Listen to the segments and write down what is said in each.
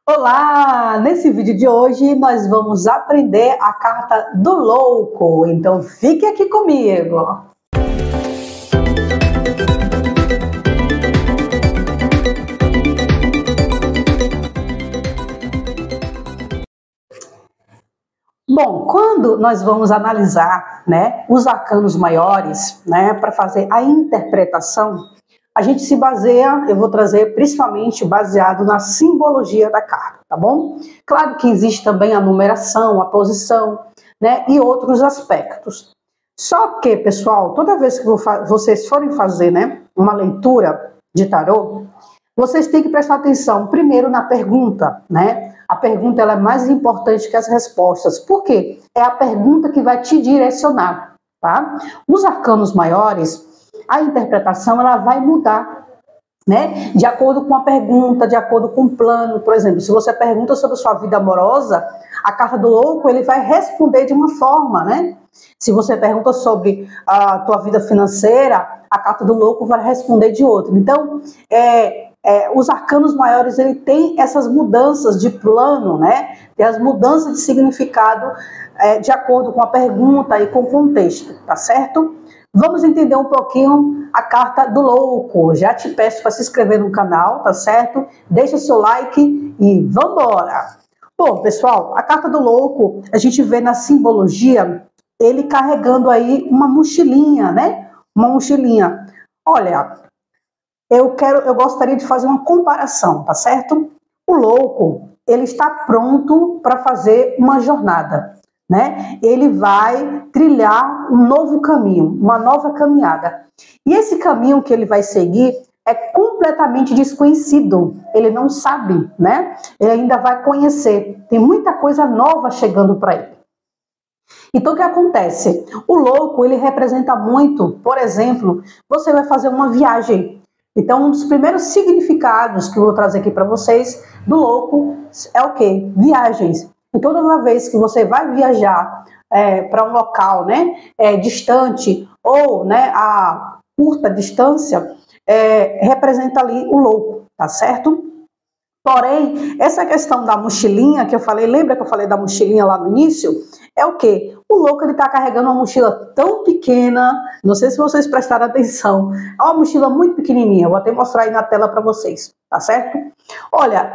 Olá! Nesse vídeo de hoje nós vamos aprender a carta do louco, então fique aqui comigo! Bom, quando nós vamos analisar, os arcanos maiores, para fazer a interpretação, a gente se baseia, eu vou trazer principalmente baseado na simbologia da carta, tá bom? Claro que existe também a numeração, a posição, e outros aspectos. Só que, pessoal, toda vez que vocês forem fazer, uma leitura de tarô, vocês têm que prestar atenção primeiro na pergunta, A pergunta ela é mais importante que as respostas. Por quê? É a pergunta que vai te direcionar, tá? Nos arcanos maiores, a interpretação ela vai mudar, de acordo com a pergunta, de acordo com o plano. Por exemplo, se você pergunta sobre sua vida amorosa, a carta do louco ele vai responder de uma forma, Se você pergunta sobre a tua vida financeira, a carta do louco vai responder de outra. Então, os arcanos maiores ele tem essas mudanças de plano, Tem as mudanças de significado de acordo com a pergunta e com o contexto, tá certo? Vamos entender um pouquinho a carta do louco. Já te peço para se inscrever no canal, tá certo? Deixa seu like e vambora! Bom, pessoal, a carta do louco, a gente vê na simbologia ele carregando aí uma mochilinha, Uma mochilinha. Olha, eu gostaria de fazer uma comparação, tá certo? O louco, ele está pronto para fazer uma jornada, Ele vai trilhar um novo caminho, uma nova caminhada. E esse caminho que ele vai seguir é completamente desconhecido. Ele não sabe, Ele ainda vai conhecer. Tem muita coisa nova chegando para ele. Então, o que acontece? O louco, ele representa muito, por exemplo, você vai fazer uma viagem. Então, um dos primeiros significados que eu vou trazer aqui para vocês do louco é o quê? Viagens. Então, toda vez que você vai viajar para um local distante ou a curta distância, representa ali o louco, tá certo? Porém, essa questão da mochilinha que eu falei, lembra que eu falei da mochilinha lá no início? É o quê? O louco ele está carregando uma mochila tão pequena, não sei se vocês prestaram atenção, é uma mochila muito pequenininha, vou até mostrar aí na tela para vocês, tá certo? Olha,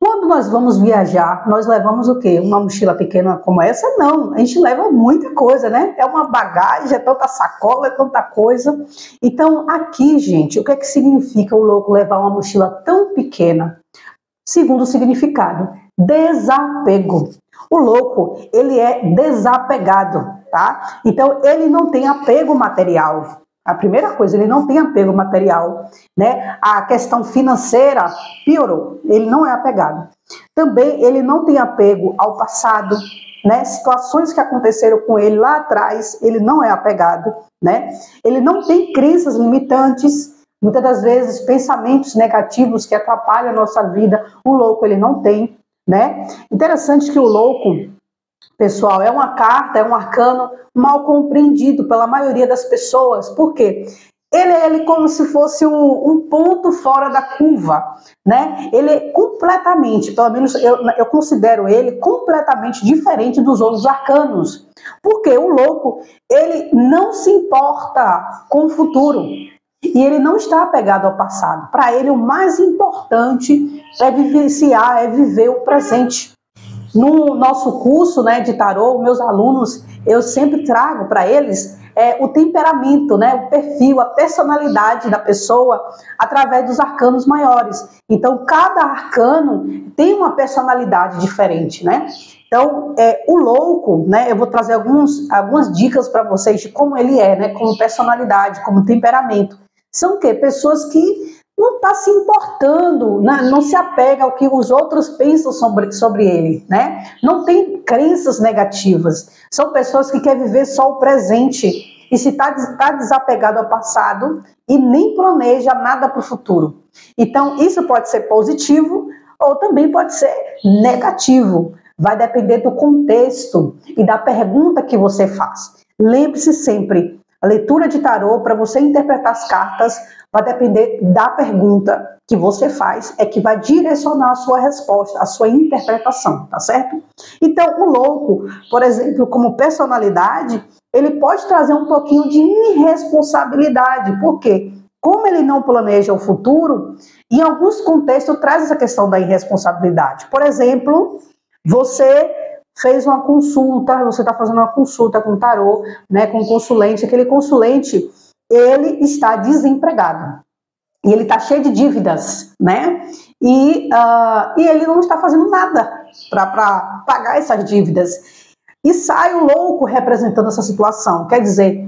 quando nós vamos viajar, nós levamos o quê? Uma mochila pequena como essa? Não, a gente leva muita coisa, É uma bagagem, é tanta sacola, é tanta coisa. Então, aqui, gente, o que é que significa o louco levar uma mochila tão pequena? Segundo o significado, desapego. O louco, ele é desapegado, tá? Então, ele não tem apego material. A primeira coisa, ele não tem apego material, A questão financeira piorou, ele não é apegado. Também, ele não tem apego ao passado, Situações que aconteceram com ele lá atrás, ele não é apegado, Ele não tem crenças limitantes. Muitas das vezes, pensamentos negativos que atrapalham a nossa vida, o louco ele não tem, Interessante que o louco, pessoal, é uma carta, é um arcano mal compreendido pela maioria das pessoas. Por quê? Ele é como se fosse um ponto fora da curva, Ele é completamente, pelo menos eu considero ele completamente diferente dos outros arcanos. Porque o louco, ele não se importa com o futuro. E ele não está apegado ao passado. Para ele, o mais importante é vivenciar, é viver o presente. No nosso curso de tarô, meus alunos, eu sempre trago para eles o temperamento, o perfil, a personalidade da pessoa através dos arcanos maiores. Então, cada arcano tem uma personalidade diferente, Então, o louco, eu vou trazer algumas dicas para vocês de como ele é, como personalidade, como temperamento. São o quê? Pessoas que não estão se importando, não se apega ao que os outros pensam sobre ele, Não tem crenças negativas. São pessoas que querem viver só o presente e se está desapegado ao passado e nem planeja nada para o futuro. Então, isso pode ser positivo ou também pode ser negativo. Vai depender do contexto e da pergunta que você faz. Lembre-se sempre, a leitura de tarô, para você interpretar as cartas, vai depender da pergunta que você faz, é que vai direcionar a sua resposta, a sua interpretação, tá certo? Então, o louco, por exemplo, como personalidade, ele pode trazer um pouquinho de irresponsabilidade. Por quê? Como ele não planeja o futuro, em alguns contextos traz essa questão da irresponsabilidade. Por exemplo, você fez uma consulta, você está fazendo uma consulta com o tarô, né, com o consulente, aquele consulente, ele está desempregado. E ele está cheio de dívidas, né? E ele não está fazendo nada para pagar essas dívidas. E sai o louco representando essa situação. Quer dizer,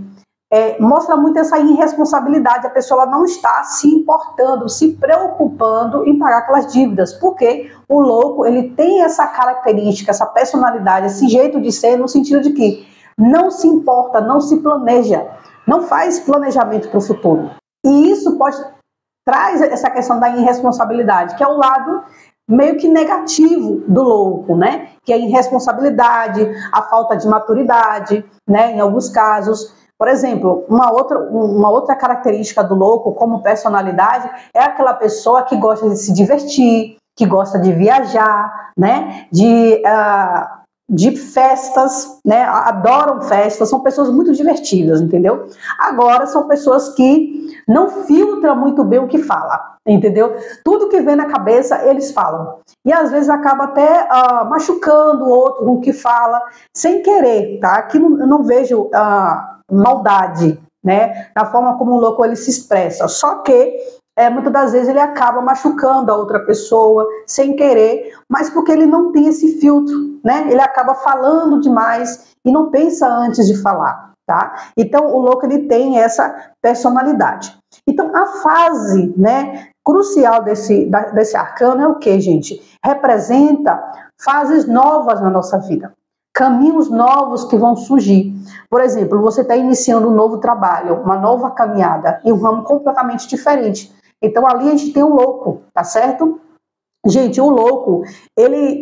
mostra muito essa irresponsabilidade. A pessoa não está se importando, se preocupando em pagar aquelas dívidas. Porque o louco, ele tem essa característica, essa personalidade, esse jeito de ser, no sentido de que não se importa, não se planeja, não faz planejamento para o futuro. E isso traz essa questão da irresponsabilidade, que é o lado meio que negativo do louco, né? Que é a irresponsabilidade, a falta de maturidade, né? Em alguns casos. Por exemplo, uma outra característica do louco como personalidade é aquela pessoa que gosta de se divertir, que gosta de viajar, né? De festas, né? Adoram festas, são pessoas muito divertidas, entendeu? Agora são pessoas que não filtram muito bem o que fala, entendeu? Tudo que vem na cabeça eles falam. E às vezes acaba até machucando o outro com o que fala, sem querer, tá? Aqui eu não vejo maldade, né? Na forma como o louco ele se expressa. Só que muitas das vezes ele acaba machucando a outra pessoa sem querer, mas porque ele não tem esse filtro, né? Ele acaba falando demais e não pensa antes de falar, tá? Então o louco ele tem essa personalidade. Então a fase, né, crucial desse arcano é o que, gente? Representa fases novas na nossa vida. Caminhos novos que vão surgir. Por exemplo, você está iniciando um novo trabalho, uma nova caminhada, em um ramo completamente diferente. Então ali a gente tem o louco, tá certo? Gente, o louco,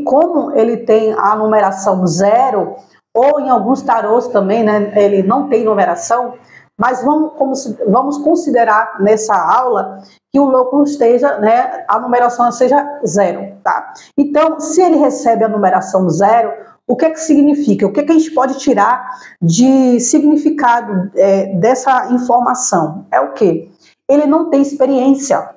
como ele tem a numeração 0, ou em alguns tarôs também, né, ele não tem numeração, mas vamos considerar nessa aula que o louco esteja, né, a numeração seja 0, tá? Então, se ele recebe a numeração 0, o que é que significa? O que é que a gente pode tirar de significado dessa informação? É o quê? Ele não tem experiência,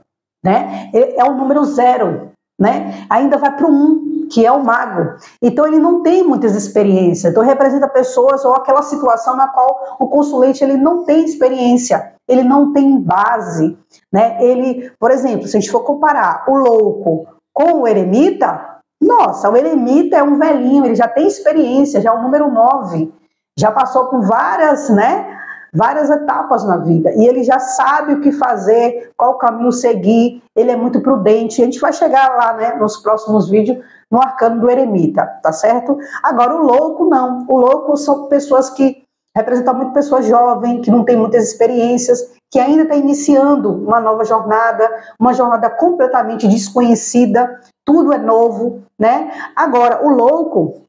né? É o número 0, né? Ainda vai para o 1, que é o mago. Então ele não tem muitas experiências. Então representa pessoas ou aquela situação na qual o consulente ele não tem experiência, ele não tem base, né? Ele, por exemplo, se a gente for comparar o louco com o eremita, nossa, o eremita é um velhinho, ele já tem experiência, já é o número 9, já passou por várias etapas na vida, e ele já sabe o que fazer, qual caminho seguir, ele é muito prudente. A gente vai chegar lá, né, nos próximos vídeos, no arcano do eremita, tá certo? Agora o louco não, o louco são pessoas que representam muito pessoas jovens, que não têm muitas experiências, que ainda está iniciando uma nova jornada, uma jornada completamente desconhecida, tudo é novo, né? Agora, o louco,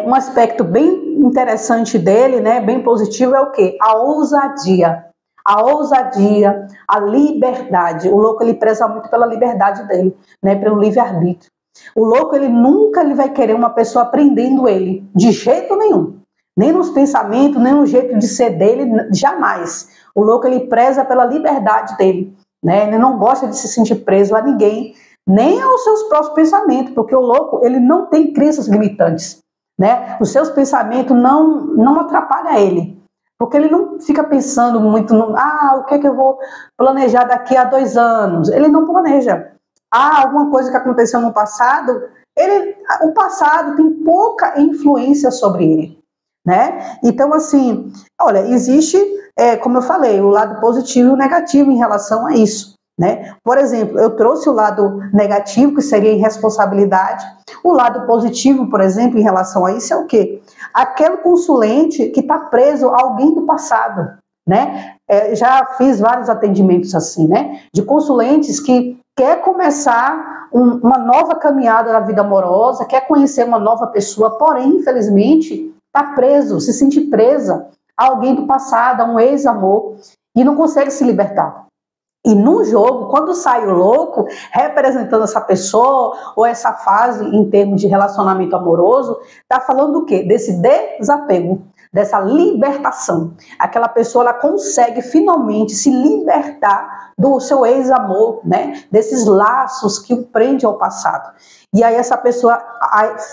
um aspecto bem interessante dele, né, bem positivo, é o quê? A ousadia. A ousadia, a liberdade. O louco, ele preza muito pela liberdade dele, né, pelo livre-arbítrio. O louco, ele nunca vai querer uma pessoa prendendo ele, de jeito nenhum. Nem nos pensamentos, nem no jeito de ser dele, jamais. O louco, ele preza pela liberdade dele, né? Ele não gosta de se sentir preso a ninguém, nem aos seus próprios pensamentos, porque o louco, ele não tem crenças limitantes, né? Os seus pensamentos não atrapalham ele, porque ele não fica pensando muito o que é que eu vou planejar daqui a 2 anos. Ele não planeja. Alguma coisa que aconteceu no passado, o passado tem pouca influência sobre ele, né? Então, assim, olha, existe, como eu falei, o lado positivo e o negativo em relação a isso, né? Por exemplo, eu trouxe o lado negativo, que seria a irresponsabilidade. O lado positivo, por exemplo, em relação a isso é o quê? Aquele consulente que está preso a alguém do passado, né? Já fiz vários atendimentos assim, né? De consulentes que quer começar uma nova caminhada na vida amorosa, quer conhecer uma nova pessoa, porém, infelizmente, está preso, se sente presa a alguém do passado, a um ex-amor, e não consegue se libertar. E no jogo, quando sai o louco, representando essa pessoa ou essa fase em termos de relacionamento amoroso, tá falando do quê? Desse desapego, dessa libertação. Aquela pessoa, ela consegue finalmente se libertar do seu ex-amor, né? Desses laços que o prende ao passado. E aí essa pessoa,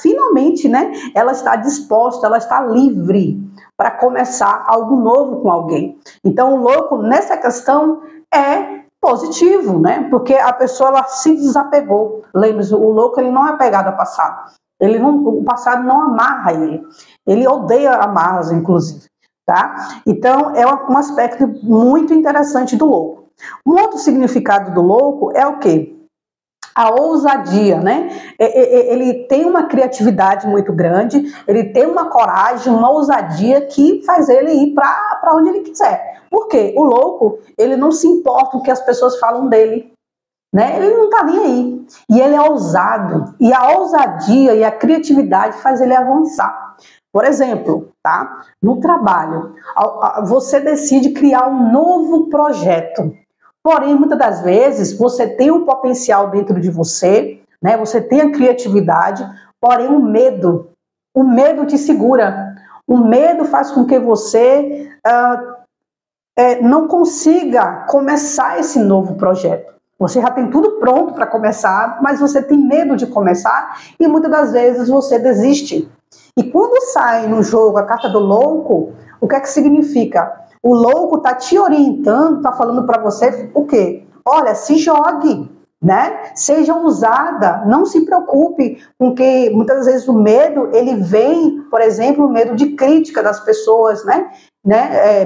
finalmente, né? Ela está disposta, ela está livre para começar algo novo com alguém. Então o louco, nessa questão, é positivo, né? Porque a pessoa, ela se desapegou. Lembre-se, o louco, ele não é apegado ao passado. O passado não amarra ele. Ele odeia amarras, inclusive, tá? Então, é um aspecto muito interessante do louco. Um outro significado do louco é o quê? A ousadia, né? Ele tem uma criatividade muito grande, ele tem uma coragem, uma ousadia que faz ele ir para onde ele quiser. Por quê? O louco, ele não se importa com o que as pessoas falam dele, né? Ele não tá nem aí. E ele é ousado. E a ousadia e a criatividade faz ele avançar. Por exemplo, tá? No trabalho, você decide criar um novo projeto. Porém, muitas das vezes, você tem um potencial dentro de você, né? Você tem a criatividade, porém o medo te segura. O medo faz com que você não consiga começar esse novo projeto. Você já tem tudo pronto para começar, mas você tem medo de começar e muitas das vezes você desiste. E quando sai no jogo a carta do louco, o que é que significa? O louco está te orientando, está falando para você o quê? Olha, se jogue, né? Seja ousada, não se preocupe com que muitas vezes o medo, ele vem, por exemplo, o medo de crítica das pessoas, né?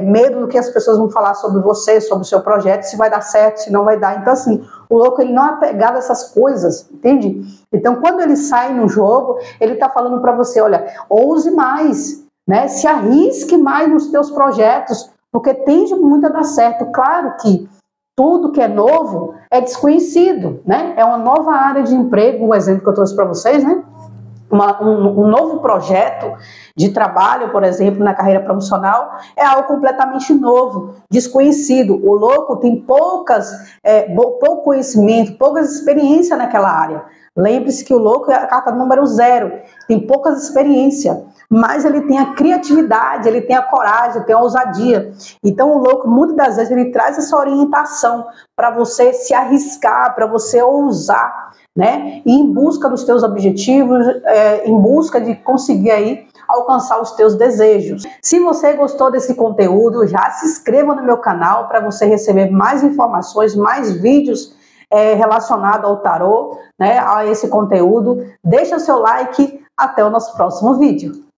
Medo do que as pessoas vão falar sobre você, sobre o seu projeto, se vai dar certo, se não vai dar. Então, assim, o louco, ele não é apegado a essas coisas, entende? Então, quando ele sai no jogo, ele está falando para você, olha, ouse mais, né? Se arrisque mais nos teus projetos, porque tende muito a dar certo. Claro que tudo que é novo é desconhecido, né? É uma nova área de emprego, um exemplo que eu trouxe para vocês, né? Um novo projeto de trabalho, por exemplo, na carreira profissional, é algo completamente novo, desconhecido. O louco tem pouco conhecimento, poucas experiências naquela área. Lembre-se que o louco é a carta número 0, tem poucas experiências, mas ele tem a criatividade, ele tem a coragem, tem a ousadia. Então o louco, muitas das vezes, ele traz essa orientação para você se arriscar, para você ousar, né? E em busca dos teus objetivos, em busca de conseguir aí alcançar os teus desejos. Se você gostou desse conteúdo, já se inscreva no meu canal para você receber mais informações, mais vídeos relacionados ao tarô, né? A esse conteúdo. Deixa o seu like, até o nosso próximo vídeo.